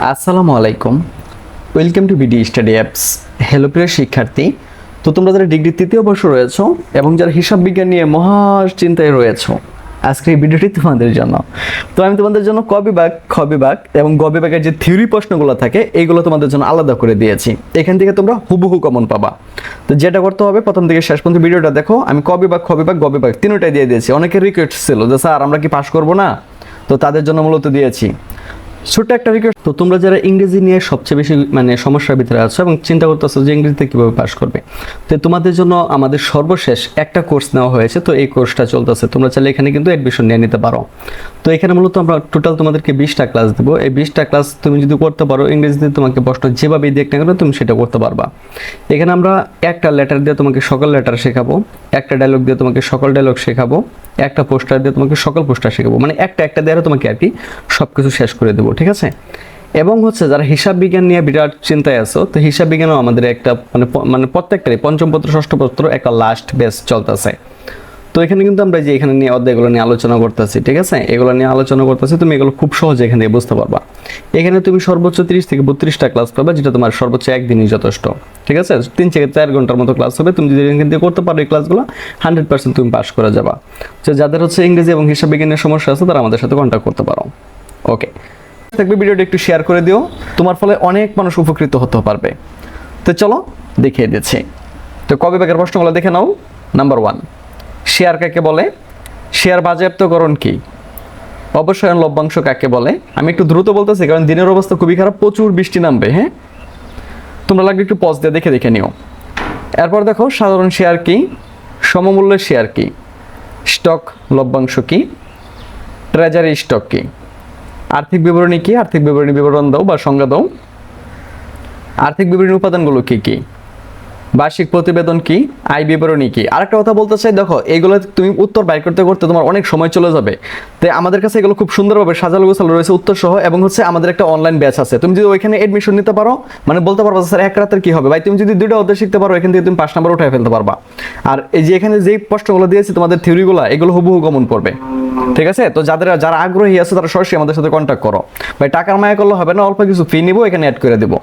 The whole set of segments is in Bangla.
আসসালামু আলাইকুম, welcome to BD study apps. Hello প্রিয় শিক্ষার্থী, তো তোমরা যারা ডিগ্রি তৃতীয় বর্ষ রয়েছো এবং যারা হিসাব বিজ্ঞান নিয়ে মহা চিন্তায় রয়েছো, আজকের এই ভিডিওটি তোমাদের জন্য। তো আমি তোমাদের জন্য ক বিভাগ, খ বিভাগ এবং গ বিভাগের যে থিওরি প্রশ্নগুলো থাকে এইগুলো তোমাদের জন্য আলাদা করে দিয়েছি। এখান থেকে তোমরা হুবহু কমন পাবা। তো যেটা করতে হবে, প্রথম থেকে শেষ পর্যন্ত ভিডিওটা দেখো। আমি ক বিভাগ, খ বিভাগ, গ বিভাগ তিনটাই দিয়ে দিয়েছি। অনেকের রিকোয়েস্ট ছিল যে স্যার আমরা কি পাস করবো না, তো তাদের জন্য মূলত দিয়েছি। ছোট্ট একটা রিকোয়েস্ট, তো তোমরা যারা ইংরেজি নিয়ে সবচেয়ে বেশি সমস্যার ভিতরে আছো এবং চিন্তা করতেছো যে ইংরেজিতে কীভাবে পাস করবে, তো তোমাদের জন্য আমাদের সর্বশেষ একটা কোর্স নেওয়া হয়েছে। তো এই কোর্সটা চলতেছে, তোমরা চাইলে এখানে কিন্তু অ্যাডমিশন নিয়ে নিতে পারো। তো এখানে মূলত আমরা টোটাল তোমাদেরকে 20টা ক্লাস দেবো। এই 20টা ক্লাস তুমি যদি করতে পারো, ইংরেজিতে তোমাকে প্রশ্ন যেভাবেই দেখ না কেন তুমি সেটা করতে পারবা। এখানে আমরা একটা লেটার দিয়ে তোমাকে সকল লেটার শেখাবো, একটা ডায়লগ দিয়ে তোমাকে সকল ডায়লগ শেখাবো, একটা পোস্টার দিয়ে তোমাকে সকল পোস্টার শেখাবো, মানে একটা দিয়ে তোমাকে আর কি সব কিছু শেষ করে দেবো, ঠিক আছে? এবং যারা হিসাব বিজ্ঞান নিয়ে বিরাট চিন্তায় আছো, তো হিসাব বিজ্ঞানও আমাদের একটা মানে প্রত্যেকটারই পঞ্চম পত্র, ষষ্ঠ পত্র একটা লাস্ট বেস চলতেছে। তো এখানে কিন্তু আমরা যে এখানে নিয়ে অধ্যায়গুলো নিয়ে আলোচনা করতেছি, ঠিক আছে? এগুলো নিয়ে আলোচনা করতেছি, তুমি এগুলো খুব সহজে এখান থেকে বুঝতে পারবা। এখানে তুমি সর্বোচ্চ 30 থেকে 32টা ক্লাস পাবা, যেটা তোমার সর্বোচ্চ একদিনই যথেষ্ট, ঠিক আছে? 3 থেকে 4 ঘন্টার মতো ক্লাস হবে। তুমি যদি এখান থেকে করতে পারো এই ক্লাসগুলো, 100% তুমি পাস করে যাবা। তো যাদের ইংরেজি এবং হিসাব বিজ্ঞানের সমস্যা আছে, তারা আমাদের সাথে কন্ট্যাক্ট করতে পারো। ওকে, থাকবে ভিডিওটা একটু শেয়ার করে দিও, তোমার ফলে অনেক মানুষ উপকৃত হতে পারবে। তো চলো দেখিয়ে দিচ্ছি। তো ক বিভাগের প্রশ্নগুলো দেখে নাও। নাম্বার 1, শেয়ার কাকে বলে? শেয়ার বাজেয়াপ্তকরণ কি? অবশ্যই লভ্যাংশ কাকে বলে? আমি একটু দ্রুত বলতেছি কারণ দিনের অবস্থা খুবই খারাপ, প্রচুর বৃষ্টি নামবে। হ্যাঁ, তোমরা লাগবে একটু পজ দিয়ে দেখে নিও। এরপর দেখো, সাধারণ শেয়ার কি? সমমূল্যের শেয়ার কি? স্টক লভ্যাংশ কি? ট্রেজারি স্টক কি? আর্থিক বিবরণী কি? আর্থিক বিবরণী বিবরণ দাও বা সংজ্ঞা দাও। আর্থিক বিবরণীর উপাদানগুলো কি কি? বার্ষিক প্রতিবেদন কি? আয় বিবরণী কি? আরেকটা কথা বলতে চাই, দেখো এগুলো তুমি উত্তর বাইর করতে করতে তোমার অনেক সময় চলে যাবে। তাই আমাদের কাছে এগুলো খুব সুন্দরভাবে সাজালো গোছালো রয়েছে উত্তর সহ, এবং আমাদের একটা অনলাইন ব্যাচ আছে। তুমি যদি ওইখানে এডমিশন নিতে পারো, মানে বলতে পারবা স্যার এক রাতের কি হবে ভাই, তুমি যদি 2টা অধ্যায় শিখতে পারো, এখান থেকে তুমি 5 নাম্বার উঠায় ফেলতে পারবা। আর এই যে এখানে যেই প্রশ্নগুলো দিয়েছি তোমাদের থিওরিগুলো, এগুলো হুবহু কমন পড়বে, ঠিক আছে? তো যারা আগ্রহী আছে তারা সরাসরি আমাদের সাথে কন্ট্যাক্ট করো ভাই। টাকার মায়া করলে হবে না, অল্প কিছু ফি নিবো, এখানে অ্যাড করে দেবো।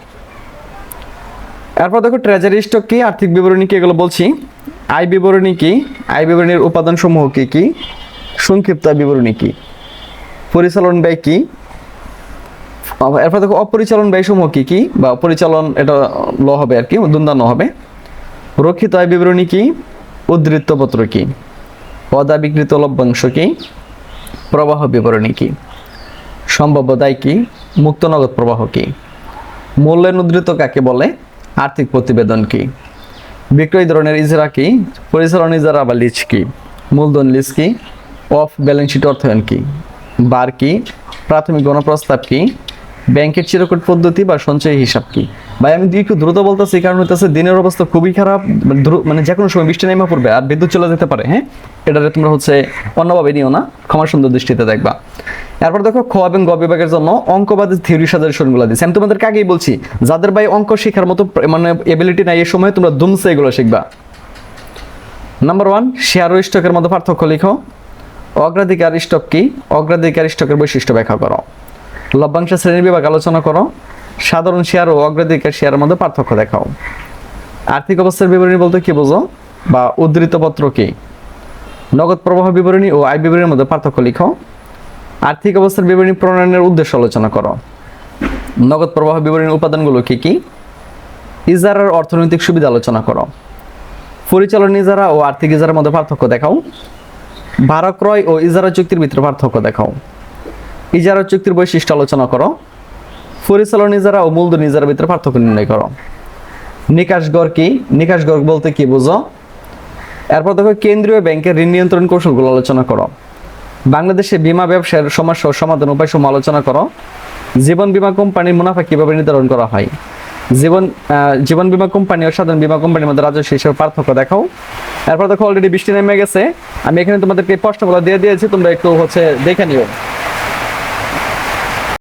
এরপর দেখো, ট্রেজারি স্টক কি? আর্থিক বিবরণী কি? এগুলো বলছি। আয় বিবরণী কি? আয় বিবরণীর উপাদান সমূহ কি কি? সংক্ষিপ্ত আয় বিবরণী কি? পরিচালন ব্যয় কি? এরপর দেখো, অপরিচালন ব্যয় সমূহ কি কি, বা পরিচালন এটা ল হবে আর কি, দ্বন্দ্ব হবে। রক্ষিত আয় বিবরণী কি? উদ্ধৃত্ত পত্র কি? অদাবিকৃত লভ্যাংশ কি? প্রবাহ বিবরণী কি? সম্ভাব্য দায় কি? মুক্ত নগদ প্রবাহ কি? মূল্যায়ন উদ্ধৃত কাকে বলে? আর্থিক প্রতিবেদন কি? বিক্রয় ধরনের ইজারা কি? পরিচালন ইজারা বা লিজ কি? মূলধন লিজ কি? অফ ব্যালেন্স শিট অর্থায়ন কি? বার কি? প্রাথমিক গণপ্রস্তাব কি? ব্যাংকের চিরকুট পদ্ধতি বা সঞ্চয় হিসাব কি? ভাই আমি একটু দ্রুত বলতেছি কারণ হইতেছে দিনের অবস্থা খুবই খারাপ, মানে যে কোনো সময় বৃষ্টি নেমে পড়বে আর বিদ্যুৎ চলে যেতে পারে। হ্যাঁ, এটাতে তোমরা অন্যভাবে নিও না, ক্ষমা সুন্দর দৃষ্টিতে দেখবা। এরপর দেখো, খ এবং গ বিভাগের জন্য অঙ্কবাদী থিওরি সাজেশনগুলো দিচ্ছি। আমি তোমাদেরকে আগেই বলছি, যাদের ভাই অঙ্ক শেখার মতো মানে এবিলিটি নাই, এই সময় তোমরা দুমসে এগুলো শিখবা। নাম্বার 1, শেয়ার ও স্টকের মধ্যে পার্থক্য লিখো। অগ্রাধিকার স্টক কি? অগ্রাধিকার স্টকের বৈশিষ্ট্য ব্যাখ্যা করো। লভ্যাংশ শ্রেণী বিভাগ আলোচনা করো। সাধারণ শেয়ার ও অগ্রাধিকার শেয়ারের মধ্যে পার্থক্য দেখাও। আর্থিক অবস্থার বিবরণী বলতে কি বোঝো, বা উদ্ধৃত পত্র কি? নগদ প্রবাহ বিবরণী ও আয় বিবরণীর মধ্যে পার্থক্য লিখো। আর্থিক অবস্থার বিবরণী প্রণয়নের উদ্দেশ্য আলোচনা করো। নগদ প্রবাহ বিবরণীর উপাদানগুলো কি কি? ইজারার অর্থনৈতিক সুবিধা আলোচনা করো। পরিচালন ইজারা ও আর্থিক ইজারার মধ্যে পার্থক্য দেখাও। ভাড়া ক্রয় ও ইজারা চুক্তির ভিতরে পার্থক্য দেখাও। ইজারা চুক্তির বৈশিষ্ট্য আলোচনা করো। পরিচালন ইজারা ও মূলধন ইজারার ভিতরে পার্থক্য নির্ণয় করো। নিকাশ গড় কি? নিকাশ গড় বলতে কি বোঝো? এরপর দেখো, কেন্দ্রীয় ব্যাংকের ঋণ নিয়ন্ত্রণ কৌশলগুলো আলোচনা করো। বাংলাদেশে বীমা ব্যবসার সমস্যা ও সমাধান উপায় সমূহ আলোচনা করো। জীবন বীমা কোম্পানির মুনাফা কিভাবে নির্ধারণ করা হয়? জীবন বীমা কোম্পানি ও সাধারণ বীমা কোম্পানির মধ্যে রাজস্ব হিসেবে পার্থক্য দেখাও। এরপর দেখো, অলরেডি বৃষ্টি নেমে গেছে, আমি এখানে তোমাদেরকে প্রশ্নগুলো দিয়ে দিয়েছি, তোমরা একটু দেখে নিও।